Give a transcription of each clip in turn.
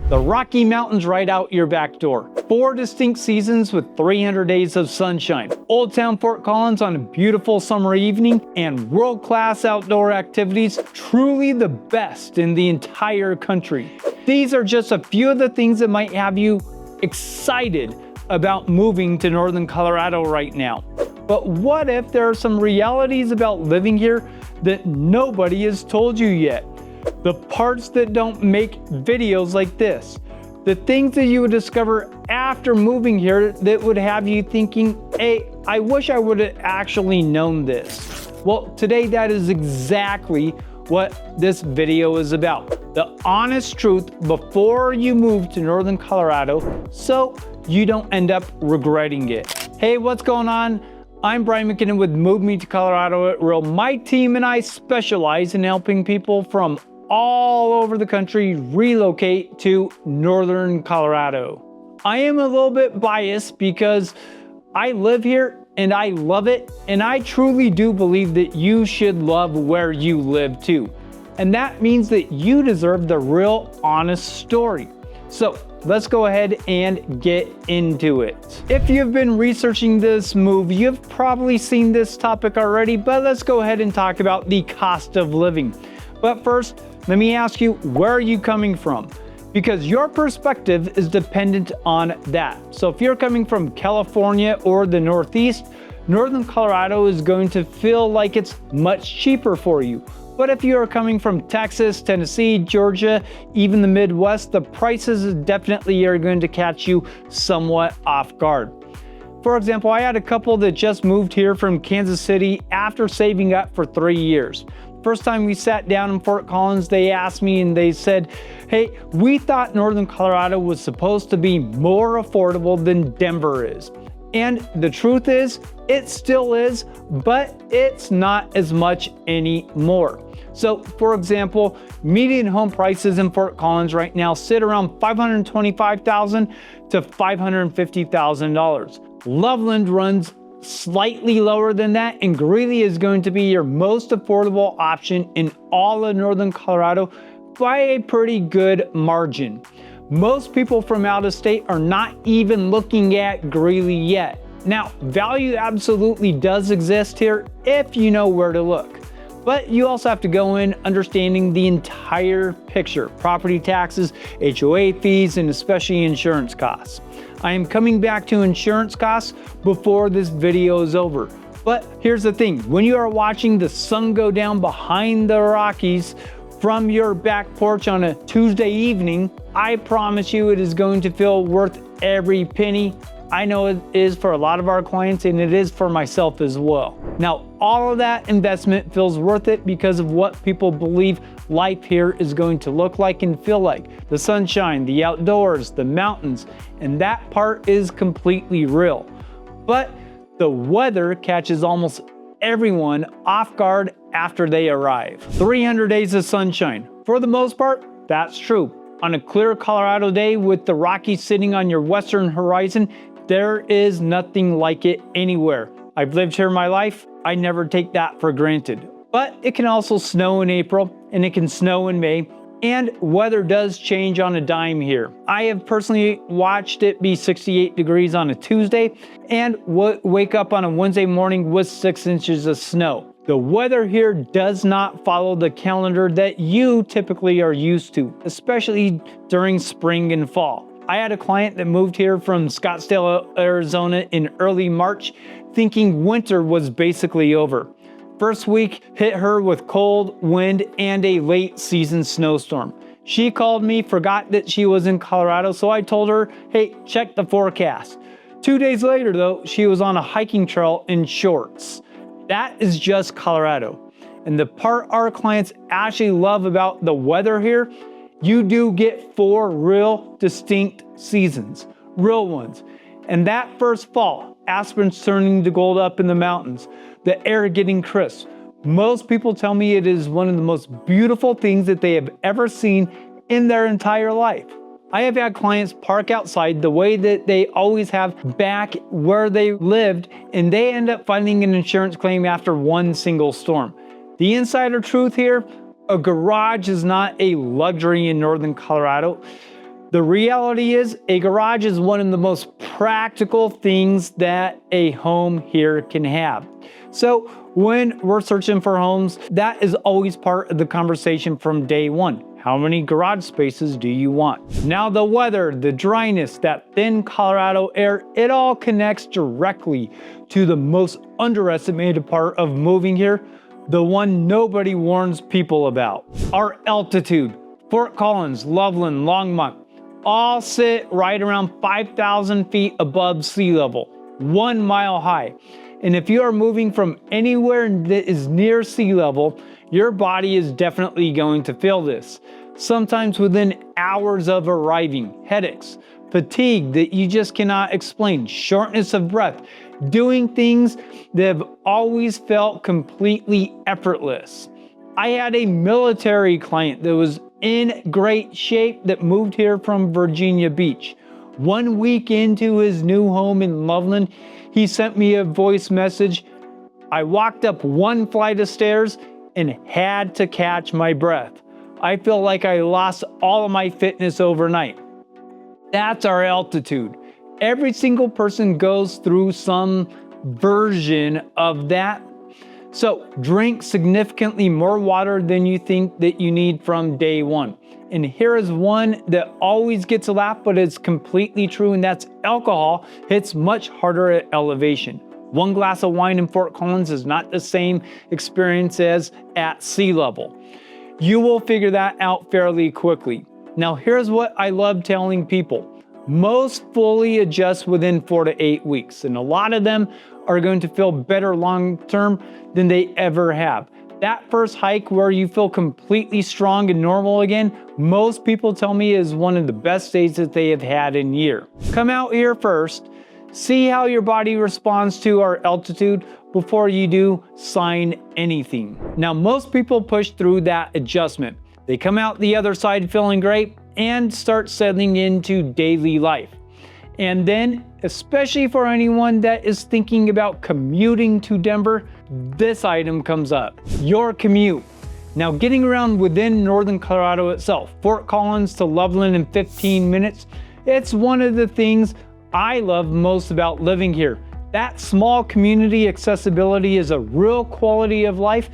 The Rocky Mountains right out your back door. 4 distinct seasons with 300 days of sunshine. Old Town Fort Collins on a beautiful summer evening, and world-class outdoor activities, truly the best in the entire country. These are just a few of the things that might have you excited about moving to Northern Colorado right now. But what if there are some realities about living here that nobody has told you yet? The parts that don't make videos like this. The things that you would discover after moving here that would have you thinking, hey, I wish I would have actually known this. Well, today that is exactly what this video is about. The honest truth before you move to Northern Colorado so you don't end up regretting it. Hey, what's going on? I'm Brian McKinnon with Move Me to Colorado at Real. My team and I specialize in helping people from all over the country relocate to Northern Colorado. I am a little bit biased because I live here and I love it, and I truly do believe that you should love where you live too. And that means that you deserve the real honest story. So let's go ahead and get into it. If you've been researching this move, you've probably seen this topic already, but let's go ahead and talk about the cost of living. But first, let me ask you, where are you coming from? Because your perspective is dependent on that. So if you're coming from California or the Northeast, Northern Colorado is going to feel like it's much cheaper for you. But if you are coming from Texas, Tennessee, Georgia, even the Midwest, the prices definitely are going to catch you somewhat off guard. For example, I had a couple that just moved here from Kansas City after saving up for 3 years. First time we sat down in Fort Collins, they asked me and they said, hey, we thought Northern Colorado was supposed to be more affordable than Denver is. And the truth is, it still is, but it's not as much anymore. So for example, median home prices in Fort Collins right now sit around $525,000 to $550,000. Loveland runs slightly lower than that, and Greeley is going to be your most affordable option in all of Northern Colorado by a pretty good margin. Most people from out of state are not even looking at Greeley yet. Now, value absolutely does exist here if you know where to look. But you also have to go in understanding the entire picture: property taxes, HOA fees, and especially insurance costs. I am coming back to insurance costs before this video is over. But here's the thing, when you are watching the sun go down behind the Rockies from your back porch on a Tuesday evening, I promise you it is going to feel worth every penny. I know it is for a lot of our clients, and it is for myself as well. Now, all of that investment feels worth it because of what people believe life here is going to look like and feel like. The sunshine, the outdoors, the mountains, and that part is completely real. But the weather catches almost everyone off guard after they arrive. 300 days of sunshine. For the most part, that's true. On a clear Colorado day with the Rockies sitting on your western horizon, there is nothing like it anywhere. I've lived here my life. I never take that for granted. But it can also snow in April, and it can snow in May, and weather does change on a dime here. I have personally watched it be 68 degrees on a Tuesday and wake up on a Wednesday morning with 6 inches of snow. The weather here does not follow the calendar that you typically are used to, especially during spring and fall. I had a client that moved here from Scottsdale, Arizona in early March, thinking winter was basically over. First week hit her with cold, wind, and a late season snowstorm. She called me, forgot that she was in Colorado, so I told her, hey, check the forecast. 2 days later though, she was on a hiking trail in shorts. That is just Colorado. And the part our clients actually love about the weather here, you do get 4 real distinct seasons, real ones. And that first fall, aspens turning to gold up in the mountains, the air getting crisp. Most people tell me it is one of the most beautiful things that they have ever seen in their entire life. I have had clients park outside the way that they always have back where they lived, and they end up filing an insurance claim after one single storm. The insider truth here, a garage is not a luxury in Northern Colorado. The reality is, a garage is one of the most practical things that a home here can have. So when we're searching for homes, that is always part of the conversation from day one. How many garage spaces do you want? Now the weather, the dryness, that thin Colorado air, it all connects directly to the most underestimated part of moving here, the one nobody warns people about. Our altitude. Fort Collins, Loveland, Longmont, all sit right around 5,000 feet above sea level, 1 mile high. And if you are moving from anywhere that is near sea level, your body is definitely going to feel this. Sometimes within hours of arriving, headaches, fatigue that you just cannot explain, shortness of breath, doing things that have always felt completely effortless. I had a military client that was in great shape that moved here from Virginia Beach. 1 week into his new home in Loveland, he sent me a voice message. I walked up 1 flight of stairs and had to catch my breath. I feel like I lost all of my fitness overnight. That's our altitude. Every single person goes through some version of that. So drink significantly more water than you think that you need from day one. And here is one that always gets a laugh, but it's completely true, and that's alcohol hits much harder at elevation. 1 glass of wine in Fort Collins is not the same experience as at sea level. You will figure that out fairly quickly. Now here's what I love telling people. Most fully adjust within 4 to 8 weeks, and a lot of them are going to feel better long term than they ever have. That first hike where you feel completely strong and normal again, most people tell me is one of the best days that they have had in years. Come out here first, see how your body responds to our altitude before you do sign anything. Now most people push through that adjustment. They come out the other side feeling great and start settling into daily life. And then, especially for anyone that is thinking about commuting to Denver, this item comes up, your commute. Now getting around within northern Colorado itself, Fort Collins to Loveland in 15 minutes, it's one of the things I love most about living here. That small community accessibility is a real quality of life.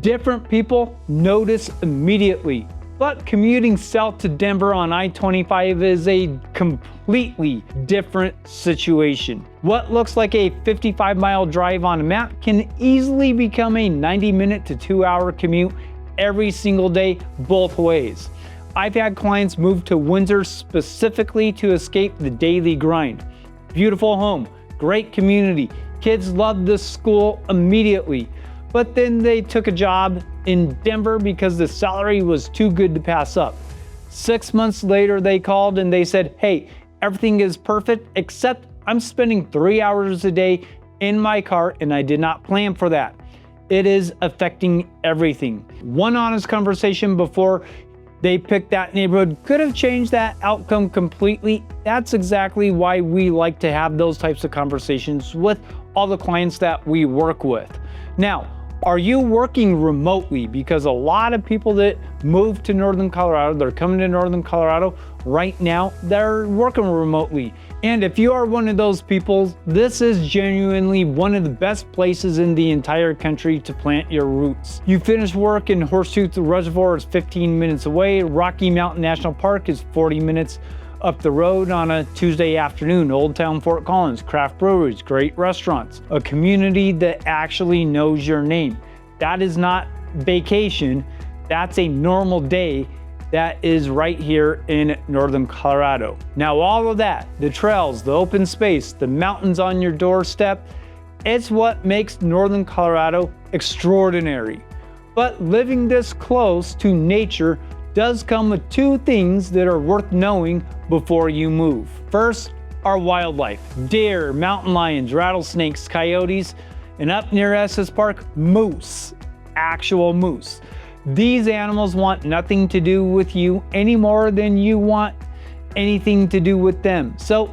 Different people notice immediately. But commuting south to Denver on I-25 is a completely different situation. What looks like a 55-mile drive on a map can easily become a 90-minute to 2-hour commute every single day, both ways. I've had clients move to Windsor specifically to escape the daily grind. Beautiful home, great community, kids loved the school immediately. But then they took a job in Denver because the salary was too good to pass up. 6 months later, they called and they said, hey, everything is perfect except I'm spending 3 hours a day in my car and I did not plan for that. It is affecting everything. One honest conversation before they picked that neighborhood could have changed that outcome completely. That's exactly why we like to have those types of conversations with all the clients that we work with. Now, are you working remotely? Because a lot of people that move to northern Colorado, they're coming to northern Colorado right now, they're working remotely. And if you are one of those people, this is genuinely one of the best places in the entire country to plant your roots. You finish work in Horsetooth Reservoir is 15 minutes away. Rocky Mountain National Park is 40 minutes up the road on a Tuesday afternoon. Old Town Fort Collins, craft breweries, great restaurants, a community that actually knows your name. That is not vacation, that's a normal day that is right here in northern Colorado. Now all of that, the trails, the open space, the mountains on your doorstep, it's what makes northern Colorado extraordinary. But living this close to nature does come with 2 things that are worth knowing before you move. First, our wildlife, deer, mountain lions, rattlesnakes, coyotes, and up near Estes Park, moose, actual moose. These animals want nothing to do with you any more than you want anything to do with them. So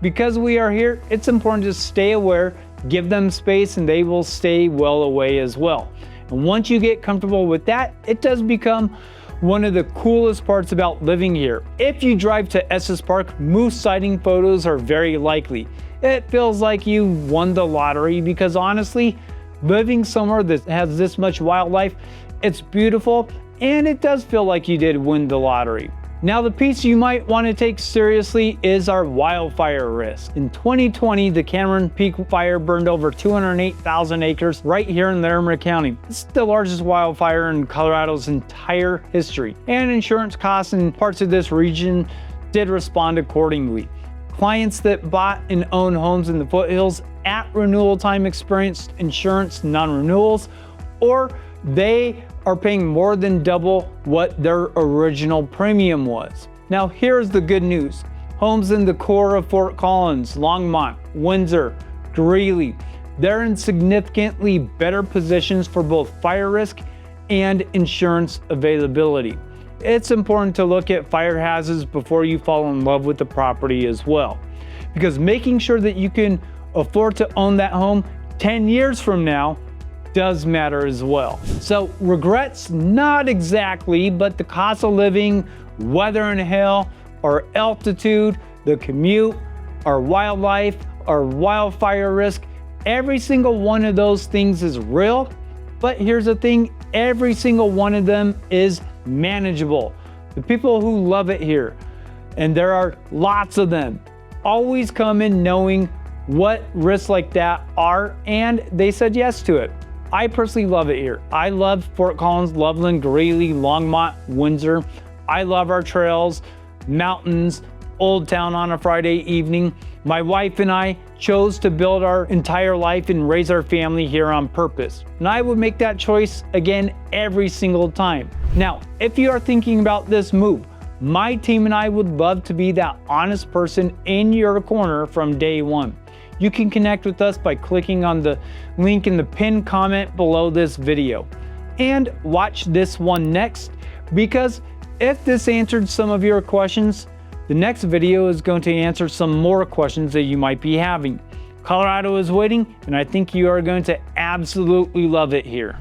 because we are here, it's important to stay aware, give them space, and they will stay well away as well. And once you get comfortable with that, it does become one of the coolest parts about living here. If you drive to Estes Park, moose sighting photos are very likely. It feels like you won the lottery because honestly, living somewhere that has this much wildlife, it's beautiful and it does feel like you did win the lottery. Now, the piece you might want to take seriously is our wildfire risk. In 2020, the Cameron Peak Fire burned over 208,000 acres right here in Larimer County. It's the largest wildfire in Colorado's entire history, and insurance costs in parts of this region did respond accordingly. Clients that bought and own homes in the foothills at renewal time experienced insurance non-renewals, or they are paying more than double what their original premium was. Now, here's the good news. Homes in the core of Fort Collins, Longmont, Windsor, Greeley, they're in significantly better positions for both fire risk and insurance availability. It's important to look at fire hazards before you fall in love with the property as well, because making sure that you can afford to own that home 10 years from now does matter as well. So regrets, not exactly, but the cost of living, weather and hail, our altitude, the commute, our wildlife, our wildfire risk, every single one of those things is real. But here's the thing, every single one of them is manageable. The people who love it here, and there are lots of them, always come in knowing what risks like that are, and they said yes to it. I personally love it here. I love Fort Collins, Loveland, Greeley, Longmont, Windsor. I love our trails, mountains, Old Town on a Friday evening. My wife and I chose to build our entire life and raise our family here on purpose. And I would make that choice again every single time. Now, if you are thinking about this move, my team and I would love to be that honest person in your corner from day one. You can connect with us by clicking on the link in the pinned comment below this video. And watch this one next, because if this answered some of your questions, the next video is going to answer some more questions that you might be having. Colorado is waiting, and I think you are going to absolutely love it here.